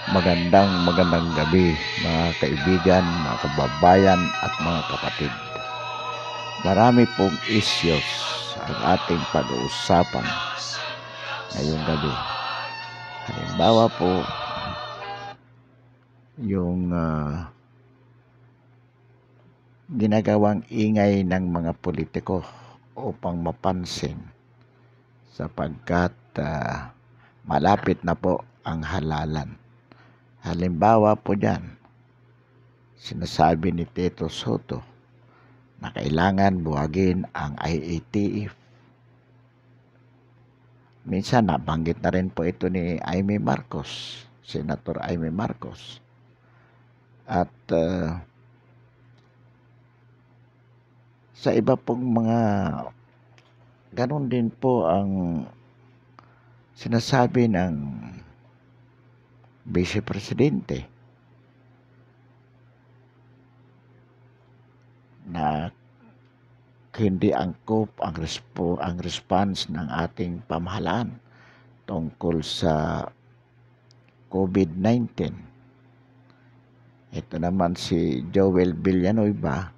Magandang gabi mga kaibigan, mga kababayan at mga kapatid. Marami pong issues ang ating pag-uusapan ngayong gabi. Halimbawa po, yung ginagawang ingay ng mga politiko upang mapansin sapagkat malapit na po ang halalan. Halimbawa po dyan, sinasabi ni Tito Soto na kailangan buwagin ang IATF. Minsan nabanggit na rin po ito ni Amy Marcos, Senator Amy Marcos. At sa iba pong mga ganun din po ang sinasabi ng Vice Presidente na hindi angkop ang response ng ating pamahalaan tungkol sa COVID-19. Ito naman si Joel Villanueva,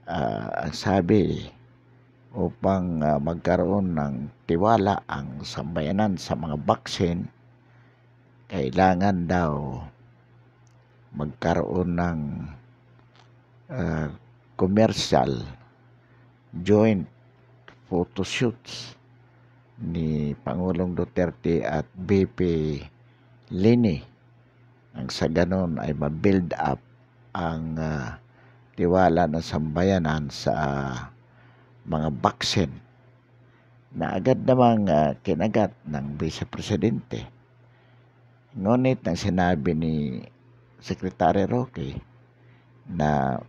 ang sabi, upang magkaroon ng tiwala ang sambayanan sa mga baksin, kailangan daw magkaroon ng commercial joint photo shoots ni Pangulong Duterte at BP Lini. Ang sa ganon ay ma-build up ang tiwala ng sambayanan sa mga baksin na agad namang kinagat ng Vice Presidente. Ngunit ang sinabi ni Secretary Roque na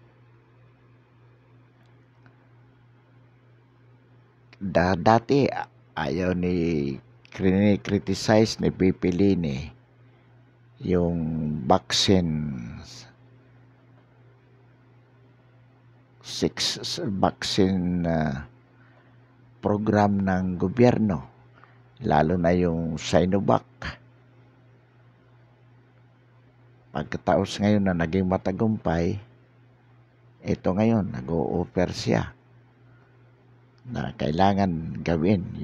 dati ayaw ni criticize ni BP Lini yung vaccine program ng gobyerno, lalo na yung Sinovac. Pagkatapos ngayon na naging matagumpay, ito ngayon nag-o-offer siya na kailangan gawin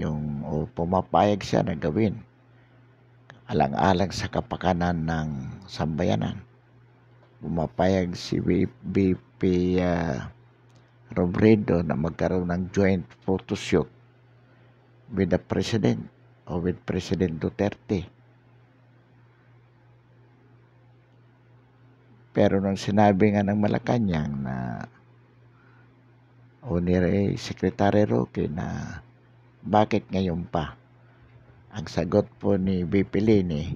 o pumapayag siya na gawin alang-alang sa kapakanan ng sambayanan. Pumapayag si BP Robredo na magkaroon ng joint photo shoot with the President o with President Duterte. Pero nung sinabi nga ng Malacanang na ni Secretary Roque na bakit ngayon pa, ang sagot po ni BP Lini,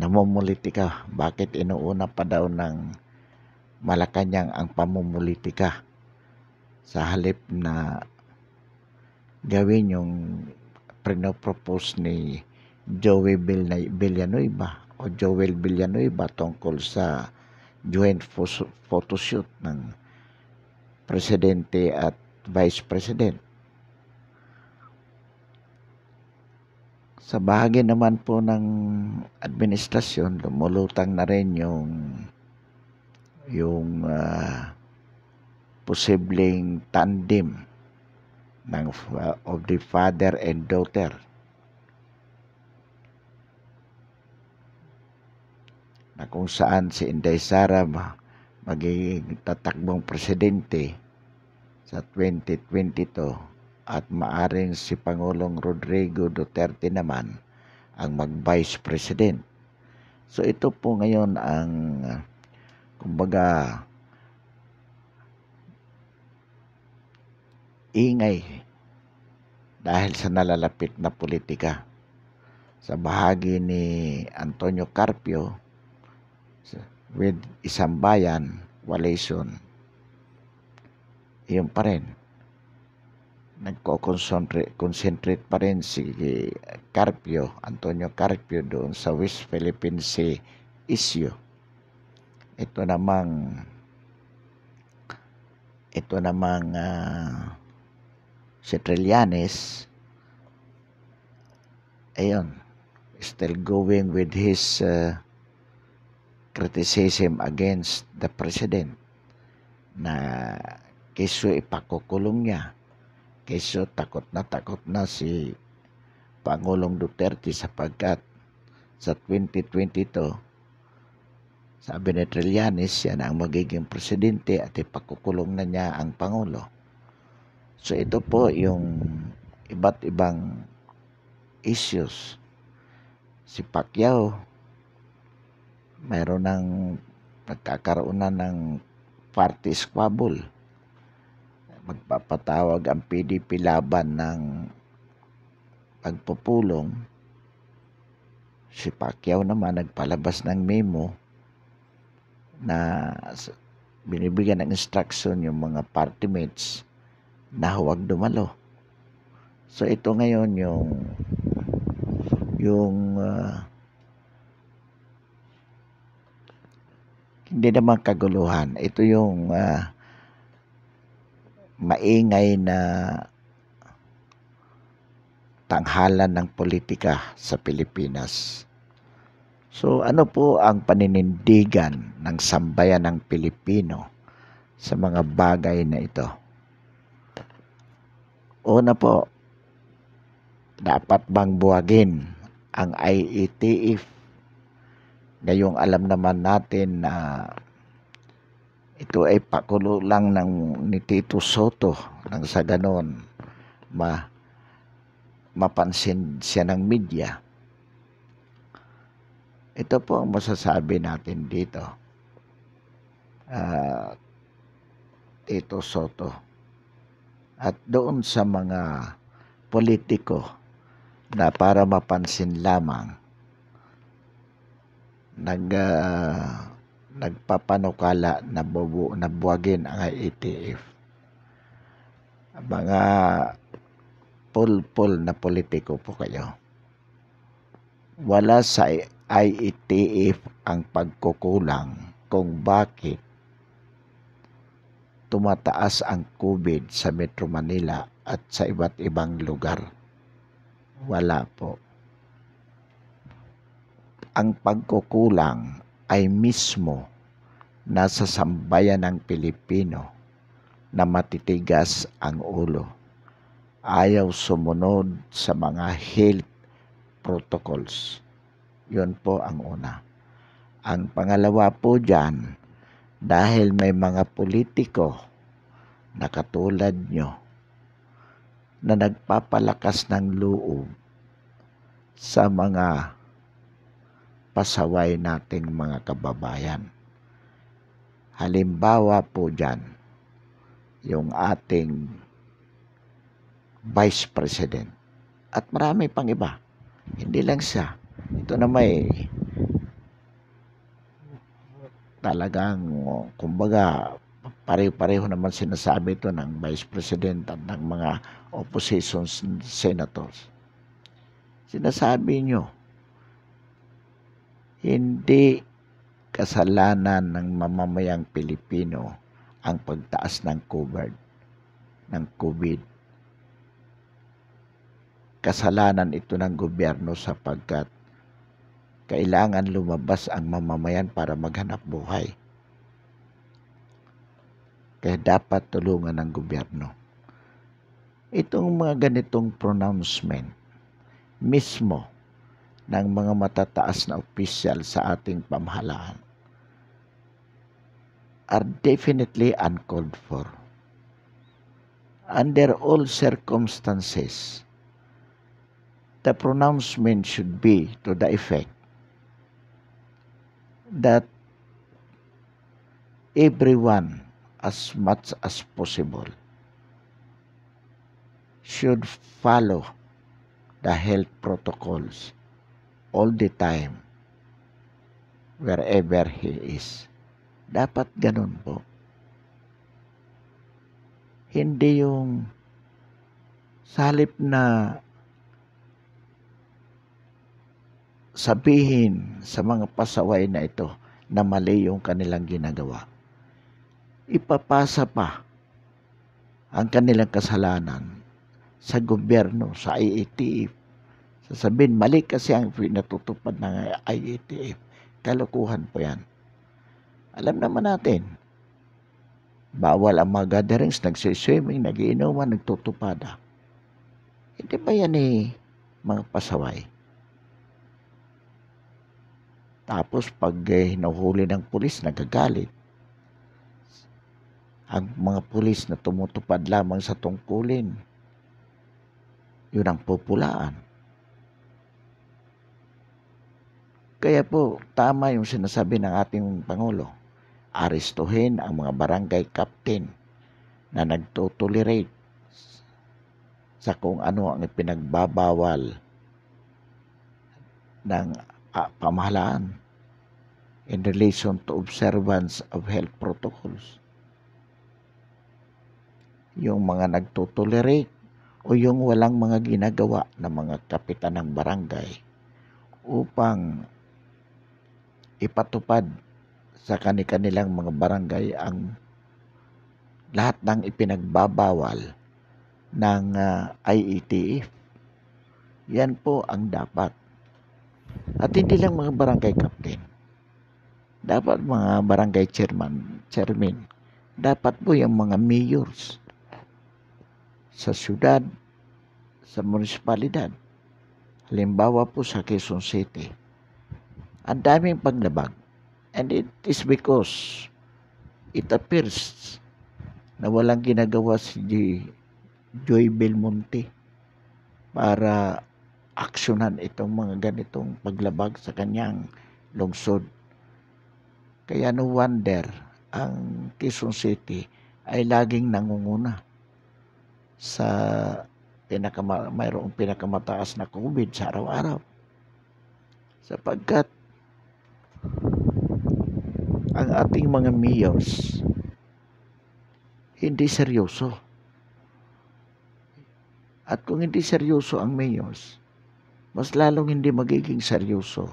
namumulitika. Bakit inuuna pa daw ng Malacanang ang pamumulitika sa halip na gawin yung pinopropose ni Joel Villanueva tungkol sa joint photoshoot ng Presidente at Vice President. Sa bahagi naman po ng administrasyon, lumulutang na rin yung posibleng tandem of the father and daughter na kung saan si Inday Sara magiging tatakbong presidente sa 2022 at maaring si Pangulong Rodrigo Duterte naman ang mag-vice president. So ito po ngayon ang kumbaga ingay dahil sa nalalapit na politika. Sa bahagi ni Antonio Carpio with Isang Bayan Coalition, yun pa rin, nagko-concentrate pa rin si Antonio Carpio doon sa West Philippine Sea issue. Ito namang si Trillanes, ayun, still going with his criticism against the president na keso ipakukulong niya, keso takot na si Pangulong Duterte sapagkat sa 2022 sabi ni Trillanes siya na ang magiging presidente at ipakukulong na niya ang Pangulo. So ito po yung iba't ibang issues. Si Pacquiao, mayroon nagkakaroon na ng party squabble. Magpapatawag ang PDP laban ng pagpupulong. Si Pacquiao naman nagpalabas ng memo na binibigyan ng instruction yung mga party mates na huwag dumalo. So ito ngayon yung hindi naman kaguluhan. Ito yung maingay na tanghalan ng politika sa Pilipinas. So ano po ang paninindigan ng sambayan ng Pilipino sa mga bagay na ito? Una po, dapat bang buwagin ang IETF? Ngayong alam naman natin na ito ay pakulo lang ni Tito Soto nang sa ganon mapansin siya ng media. Ito po ang masasabi natin dito. Tito Soto. At doon sa mga politiko na para mapansin lamang nagpapanukala na buwagin ang IETF. Mga pulpul na politiko po kayo. Wala sa IETF ang pagkukulang kung bakit tumataas ang COVID sa Metro Manila at sa iba't ibang lugar. Wala po. Ang pagkukulang ay mismo nasa sambayan ng Pilipino na matitigas ang ulo. Ayaw sumunod sa mga health protocols. Yun po ang una. Ang pangalawa po dyan, dahil may mga politiko na katulad nyo na nagpapalakas ng loob sa mga pasaway nating mga kababayan. Halimbawa po dyan, yung ating Vice President at marami pang iba. Hindi lang siya. Ito na may talagang, kumbaga, pareho-pareho naman sinasabi ito ng Vice President at ng mga opposition senators. Sinasabi nyo, hindi kasalanan ng mamamayang Pilipino ang pagtaas ng COVID. Kasalanan ito ng gobyerno sapagkat kailangan lumabas ang mamamayan para maghanap buhay. Kaya dapat tulungan ng gobyerno. Itong mga ganitong pronouncement mismo ng mga matataas na opisyal sa ating pamahalaan are definitely uncalled for. Under all circumstances, the pronouncement should be to the effect that everyone, as much as possible, should follow the health protocols all the time, wherever he is. Dapat ganun po. Hindi yung salip na sabihin sa mga pasaway na ito na mali yung kanilang ginagawa. Ipapasa pa ang kanilang kasalanan sa gobyerno, sa IETF, Sasabihin, mali kasi ang pinatutupad ng IATF. Kalokohan po yan. Alam naman natin, bawal ang mga gatherings, nagsiswimming, nagiinuman, nagtutupada. Hindi ba yan mga pasaway? Tapos pag hinuhuli ng pulis, nagagalit. Ang mga pulis na tumutupad lamang sa tungkulin, yun ang pupulaan. Kaya po, tama yung sinasabi ng ating Pangulo. Arestuhin ang mga barangay captain na nagtotolerate sa kung ano ang ipinagbabawal ng pamahalaan in relation to observance of health protocols. Yung mga nagtotolerate o yung walang mga ginagawa ng mga kapitan ng barangay upang ipatupad sa kanilang mga barangay ang lahat ng ipinagbabawal ng IATF. Yan po ang dapat. At hindi lang mga barangay captain. Dapat mga barangay chairman. Dapat po yung mga mayors sa syudad, sa munisipalidad. Halimbawa po sa Quezon City. Ang daming paglabag. And it is because it appears na walang ginagawa si Joy Belmonte para aksyonan itong mga ganitong paglabag sa kanyang lungsod. Kaya no wonder ang Quezon City ay laging nangunguna sa mayroong pinakamataas na COVID sa araw-araw. Sapagkat ang ating mga mayors hindi seryoso. At kung hindi seryoso ang mayors, mas lalong hindi magiging seryoso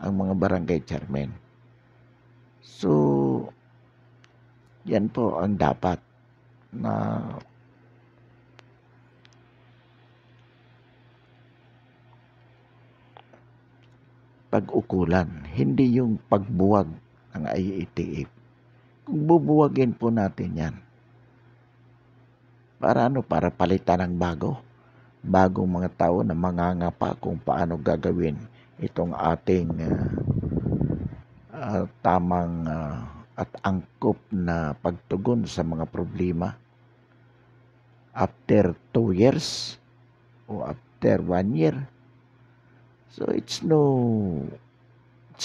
ang mga barangay chairman. So, yan po ang dapat na pag-ukulan, hindi yung pagbuwag ng IATF. Kung bubuwagin po natin yan, para para palitan ng bagong mga tao na mangangapa kung paano gagawin itong ating tamang at angkop na pagtugon sa mga problema after 2 years o after 1 year. So it's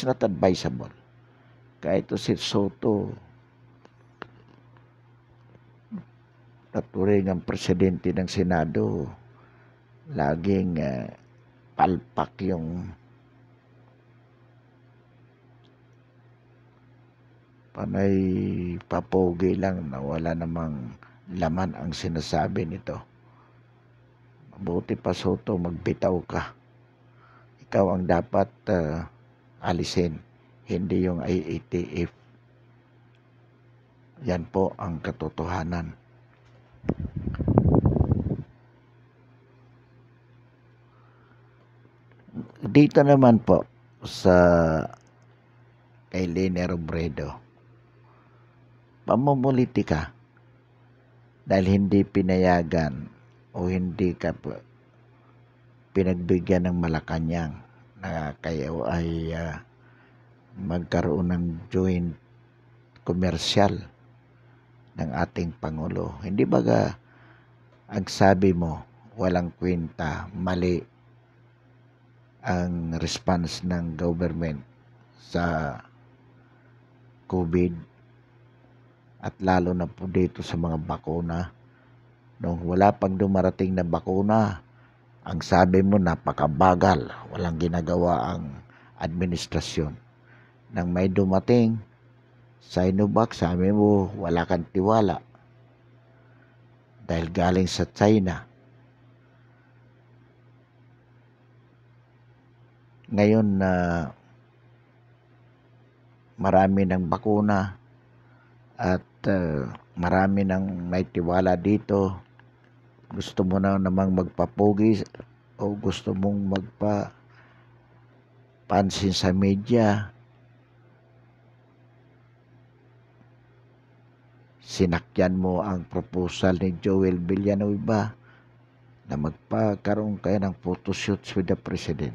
not advisable. Kahit si Soto naturing ang presidente ng Senado, laging palpak yung panay papogi lang na wala namang laman ang sinasabi nito. Mabuti pa Soto, magbitaw ka. Ikaw ang dapat alisin, hindi yung IATF. Yan po ang katotohanan. Dito naman po sa kay Leni Robredo, pamumulitika dahil hindi pinayagan o hindi ka pinagbigyan ng Malacanang na kayo ay magkaroon ng joint commercial ng ating Pangulo. Hindi baga ang sabi mo walang kwenta, mali ang response ng government sa COVID at lalo na po dito sa mga bakuna. Nung wala pang dumarating na bakuna, ang sabi mo napakabagal, walang ginagawa ang administrasyon. Nang may dumating, Sinovac, sabi mo wala kang tiwala dahil galing sa China. Ngayon na marami ng bakuna at marami ng may tiwala dito, gusto mo na namang magpapugi o gusto mong magpa-pansin sa media, sinakyan mo ang proposal ni Joel Villanueva na magpakaroon kayo ng photoshoots with the President.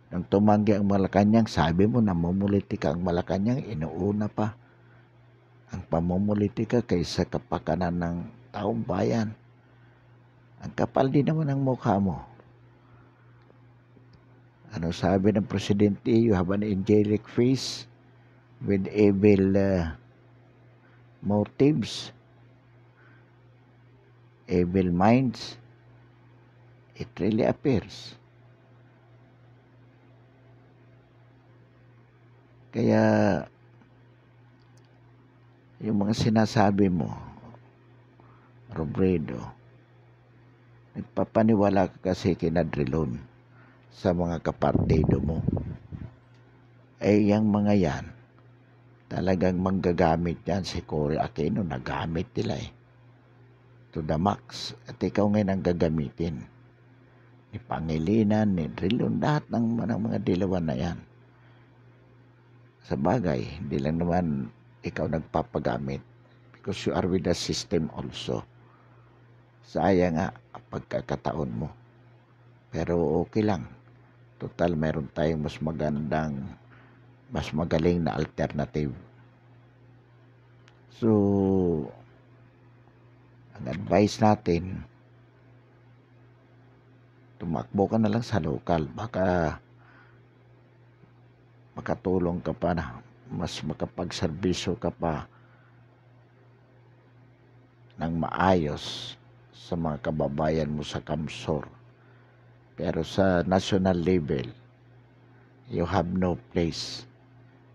Nang tumanggi ang Malacanang, sabi mo na mamumulitika ang Malacanang, inuuna pa ang pamumulitika kaysa kapakanan ng taong bayan. Ang kapal din naman ang mukha mo. Ano sabi ng Presidente? You have an angelic face with evil motives, evil minds. It really appears. Kaya yung mga sinasabi mo, Robredo, nagpapaniwala ka kasi kinadrilon sa mga kapartido mo. Eh, yung mga yan, talagang manggagamit yan. Si Cory Aquino, nagamit nila to the max. At ikaw ngayon ang gagamitin. Ni Pangilinan, ni Drilon, lahat ng mga dilawan na yan. Sa bagay, hindi lang naman ikaw nagpapagamit because you are with the system also. Sayang nga ang pagkakataon mo. Pero okay lang. Total, meron tayong mas magaling na alternative. So, ang advice natin, tumakbo ka na lang sa lokal. Baka makatulong ka pa na mas makapagserbisyo ka pa ng maayos sa mga kababayan mo sa Kamsor. Pero sa national level, you have no place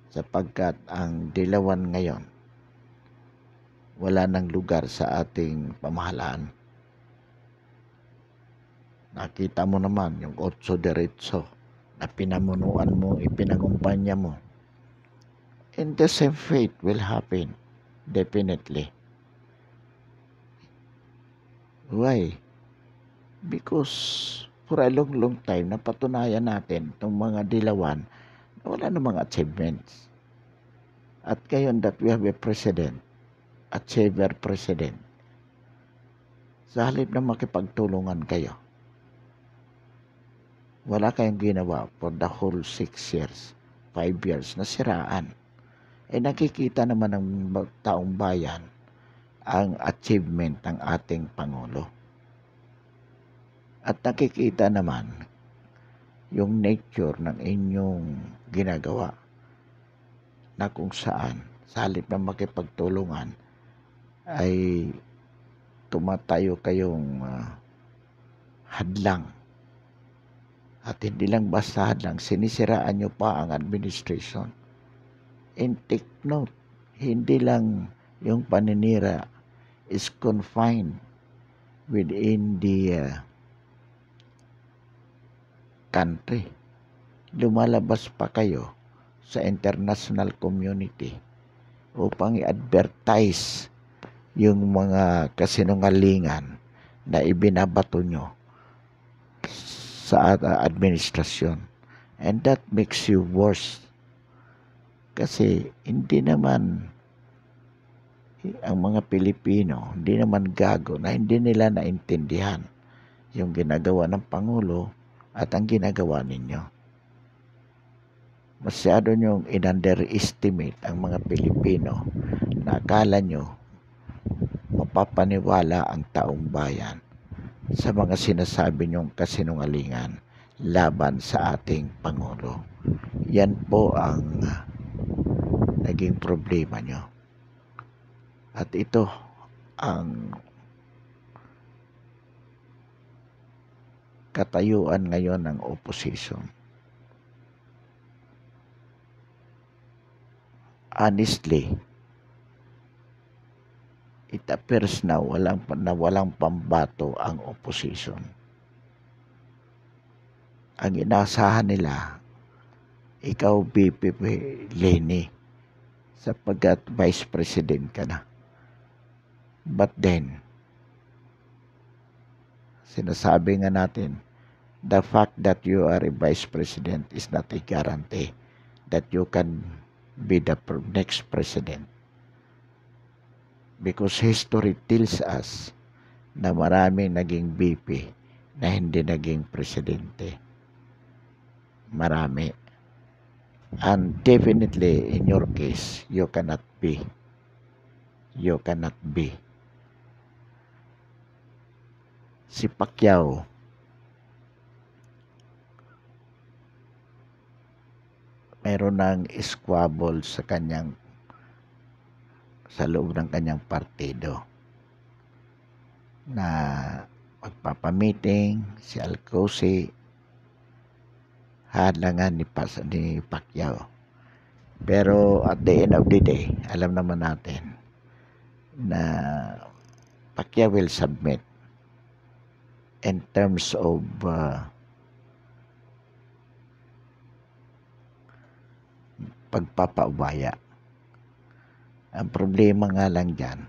sapagkat ang dilawan ngayon wala nang lugar sa ating pamahalaan. Nakita mo naman yung Otso Diretso na pinamunuan mo, ipinangumpanya mo. And the same fate will happen, definitely. Why? Because for a long time, napatunayan natin itong mga dilawan na wala namang achievements. At ngayon that we have a president, achiever president, sa halip na makipagtulungan kayo, wala kayong ginawa for the whole 6 years, 5 years na siraan. Eh nakikita naman ng taong bayan ang achievement ng ating Pangulo. At nakikita naman yung nature ng inyong ginagawa na kung saan sa halip na makipagtulungan ay tumatayo kayong hadlang. At hindi lang basta hadlang, sinisiraan nyo pa ang administration. And take note, hindi lang yung paninira is confined within the country. Lumalabas pa kayo sa international community upang i-advertise yung mga kasinungalingan na ibinabato nyo sa administrasyon. And that makes you worse. Kasi hindi naman ang mga Pilipino, hindi naman gago na hindi nila naintindihan yung ginagawa ng Pangulo at ang ginagawa ninyo. Masyado nyong in-underestimate ang mga Pilipino na akala nyo mapapaniwala ang taong bayan sa mga sinasabi nyong kasinungalingan laban sa ating Pangulo. Yan po ang naging problema nyo. At ito ang katayuan ngayon ng opposition. Honestly, it appears na walang pambato ang opposition. Ang inaasahan nila, ikaw VP Leni, sapagkat Vice President ka na. But then, sinasabi nga natin, the fact that you are a vice president is not a guarantee that you can be the next president. Because history tells us na maraming naging VP na hindi naging presidente. Marami. And definitely, in your case, you cannot be. You cannot be. Si Pacquiao, meron ng squabble sa loob ng kanyang partido na magpapamiting si Alcosi, halangan ni Pacquiao. Pero at the end of the day, alam naman natin na Pacquiao will submit in terms of pagpapaubaya. Ang problema nga lang dyan,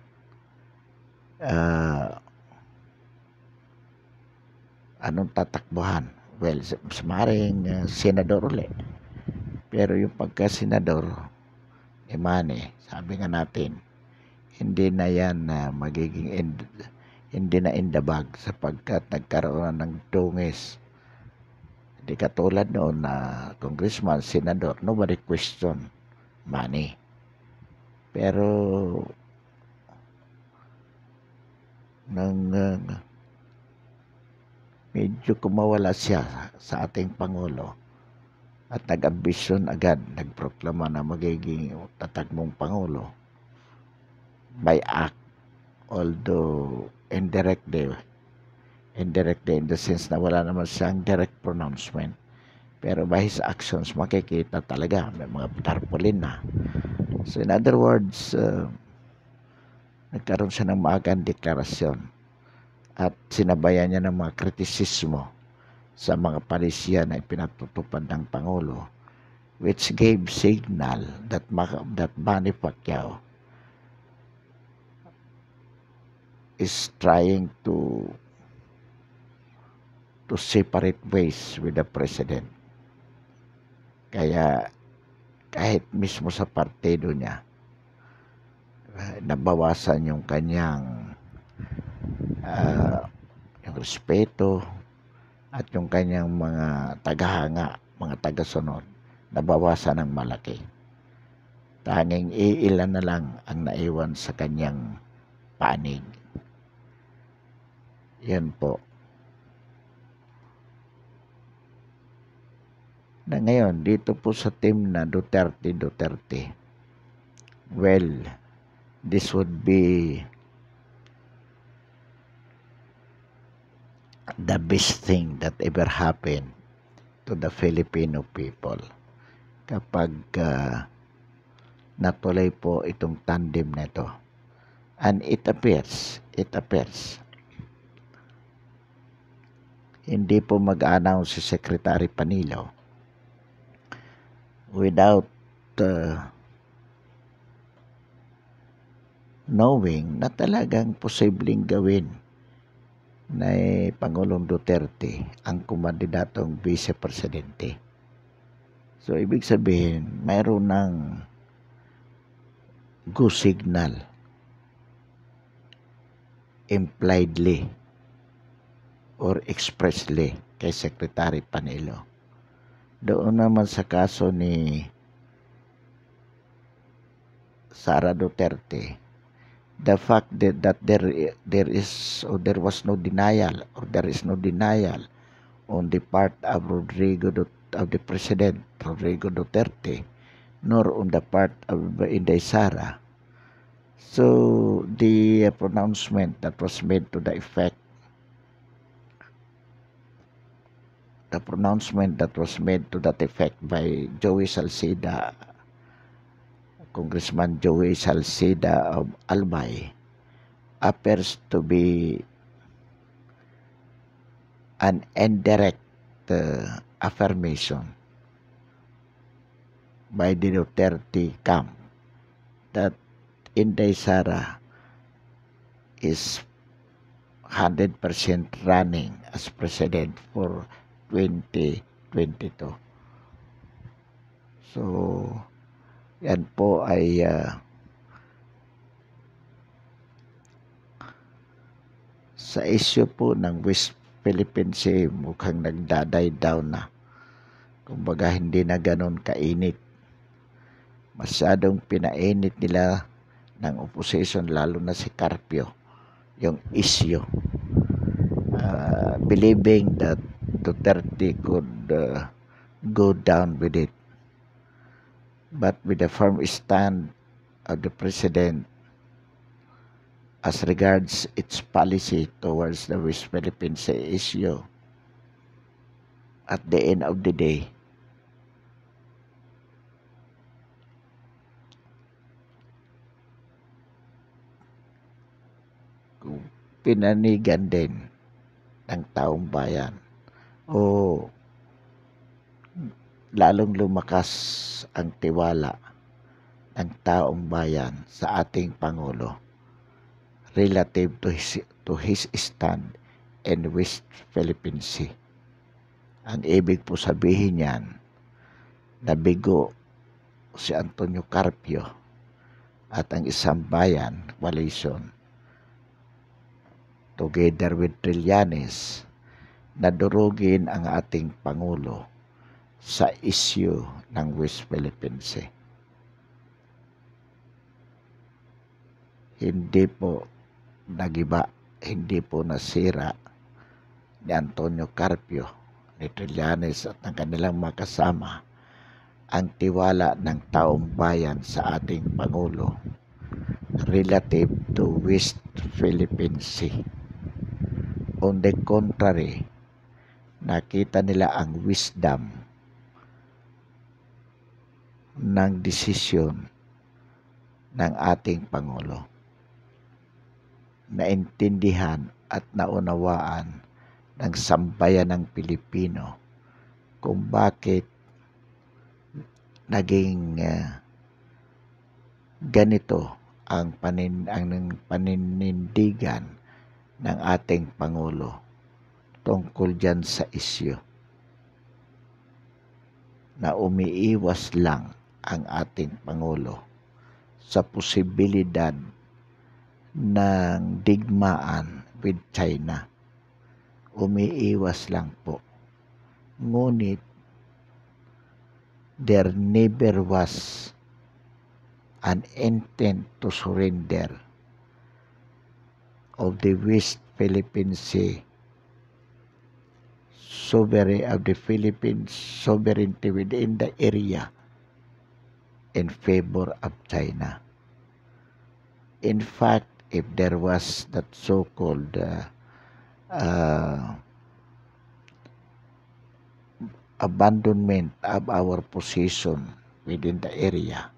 anong tatakbuhan? Well, maring senador ulit. Pero yung pagka-senador, sabi nga natin, hindi na yan magiging hindi na in the bag sapagkat nagkaroon ng dungis. Hindi katulad noon na congressman, senador, nobody question money. Pero nang medyo kumawala siya sa ating Pangulo at nag-ambisyon agad, nagproklama na magiging tatakbong Pangulo by act, although indirectly in the sense na wala naman siyang direct pronouncement, pero by his actions makikita talaga may mga tarpaulin na. So in other words, nagkaroon siya ng maagang deklarasyon at sinabayan niya ng mga kritisismo sa mga palisiya na ipinatutupad ng Pangulo, which gave signal that Manny Pacquiao is trying to separate ways with the president. Kaya kahit mismo sa partido niya, nabawasan yung kanyang yung respeto at yung kanyang mga tagahanga, mga tagasunod, nabawasan ng malaki. Tanging iilan na lang ang naiwan sa kanyang panig. Yan po. Na ngayon, dito po sa team na Duterte, well, this would be the best thing that ever happened to the Filipino people kapag natuloy po itong tandem na ito. And it appears hindi po mag-announce si Secretary Panilo without knowing na talagang posibleng gawin na Pangulong Duterte ang kumandidatong Vice Presidente. So, ibig sabihin, mayroon ng go signal impliedly or expressly kay Secretary Panilo. Doon naman sa kaso ni Sara Duterte, the fact that there is no denial on the part of the President Rodrigo Duterte, nor on the part of Inday Sara. So the pronouncement that was made to that effect by Joey Salcida, Congressman Joey Salcida of Albay, appears to be an indirect affirmation by the Duterte camp that Inday Sara is 100% running as president for 2022. So, yan po ay sa issue po ng West Philippine Sea, mukhang nagdaday down na. Kumbaga hindi na ganun kainit. Masyadong pinainit nila ng opposition, lalo na si Carpio, yung issue. Believing that Duterte could go down with it. But with the firm stand of the President as regards its policy towards the West Philippine Sea issue, at the end of the day, pinanigan din ng taong bayan o lalong lumakas ang tiwala ng taong bayan sa ating Pangulo relative to his stand in West Philippine Sea. Ang ibig po sabihin niyan, nabigo si Antonio Carpio at ang isang bayan coalition together with Trillanes na durugin ang ating Pangulo sa issue ng West Philippine Sea. Hindi po nagiba, hindi po nasira ni Antonio Carpio, ni Trillanes at ng kanilang mga kasama ang tiwala ng taong bayan sa ating Pangulo relative to West Philippine Sea. On the contrary, nakita nila ang wisdom ng desisyon ng ating Pangulo. Naintindihan at naunawaan ng sambayan ng Pilipino kung bakit naging ganito ang paninindigan ng ating Pangulo tungkol dyan sa isyu na umiiwas lang ang ating Pangulo sa posibilidad ng digmaan with China. Umiiwas lang po. Ngunit there never was an intent to surrender of the West Philippine Sea of the Philippines sovereignty within the area in favor of China. In fact, if there was that so-called abandonment of our position within the area,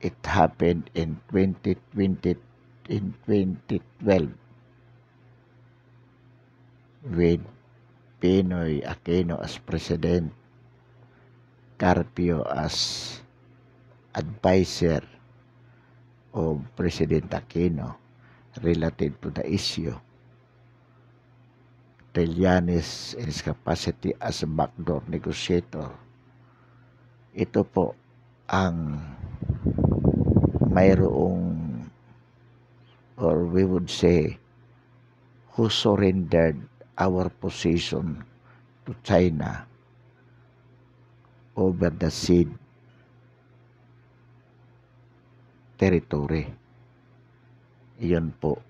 it happened in 2012 with Pinoy Aquino as president, Carpio as advisor of President Aquino relative to the issue, Trillanes in his capacity as a backdoor negotiator. Ito po ang mayroong, or we would say, who surrendered our position to China over the sea territory. Iyon po.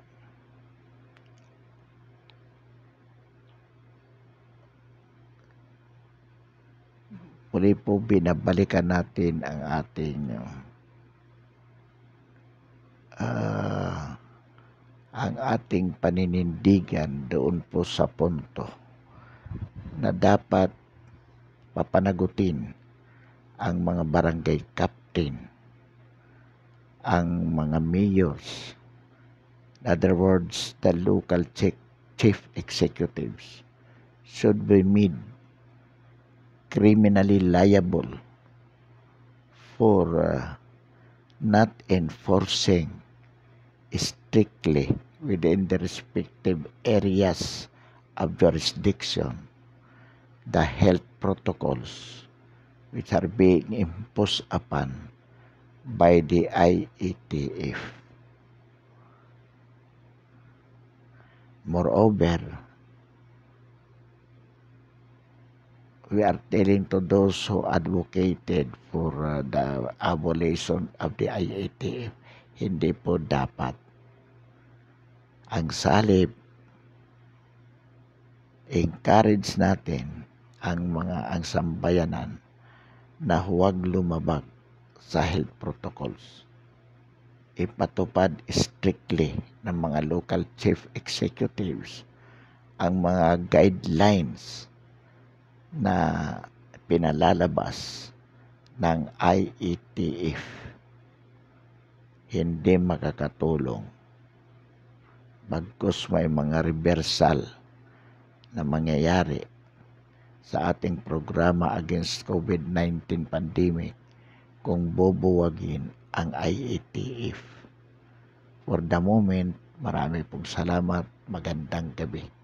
Muli po binabalikan natin ang ating paninindigan doon po sa punto na dapat papanagutin ang mga barangay captain, ang mga mayors, in other words, the local chief executives should be made criminally liable for not enforcing strictly within the respective areas of jurisdiction the health protocols which are being imposed upon by the IETF. Moreover, we are telling to those who advocated for the abolition of the IETF, hindi po dapat. Ang salib, encourage natin ang sambayanan na huwag lumabag sa health protocols. Ipatupad strictly ng mga local chief executives ang mga guidelines na pinalalabas ng IETF. Hindi makakatulong bagkus may mga reversal na mangyayari sa ating programa against COVID-19 pandemic kung bubuwagin ang IETF. For the moment, marami pong salamat. Magandang gabi.